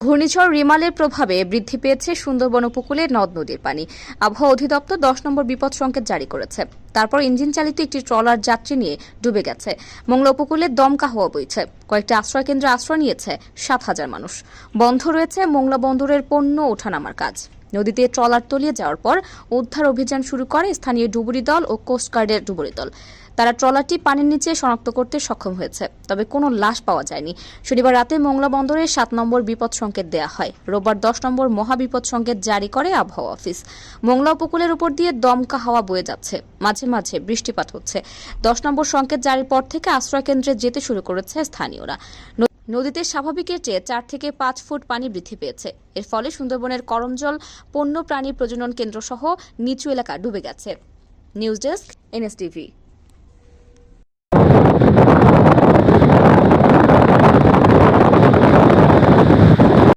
ঘূর্ণিঝড় রিমালের প্রভাবে বৃদ্ধি পেয়েছে সুন্দরবন উপকূলের নদ নদীর পানি। আবহাওয়া অধিদপ্তর 10 নম্বর বিপদ সংকেত জারি করেছে। তারপর ইঞ্জিন চালিত একটি ট্রলার যাত্রী নিয়ে ডুবে গেছে। মোংলা উপকূলে দমকা হাওয়া বইছে। কয়েকটি আশ্রয় কেন্দ্রে আশ্রয় নিয়েছে 7,000 মানুষ। বন্ধ রয়েছে মোংলা বন্দরের পণ্য ওঠানামার কাজ। নদীতে ট্রলার তলিয়ে যাওয়ার পর উদ্ধার অভিযান শুরু করে স্থানীয় ডুবুরি দল ও কোস্টগার্ডের ডুবুরি দল। তারা ট্রলারটি পানির নিচে শনাক্ত করতে সক্ষম হয়েছে, তবে কোনো লাশ পাওয়া যায়নি। শনিবার রাতে মোংলা বন্দরে 7 নম্বর বিপদ সংকেত দেয়া হয়। রোববার 10 নম্বর মহাবিপদ সংকেত জারি করে আবহাওয়া অফিস। মোংলা উপকূলের উপর দিয়ে দমকা হাওয়া বয়ে যাচ্ছে, মাঝে মাঝে বৃষ্টিপাত হচ্ছে। 10 নম্বর সংকেত জারির পর থেকে আশ্রয় কেন্দ্রে যেতে শুরু করেছে স্থানীয়রা। নদীতে স্বাভাবিকের চেয়ে 4 থেকে 5 ফুট পানি বৃদ্ধি পেয়েছে। এর ফলে সুন্দরবনের করমজল বন্য প্রাণী প্রজনন কেন্দ্র সহ নিচু এলাকা ডুবে গেছে। News desk, NSTV।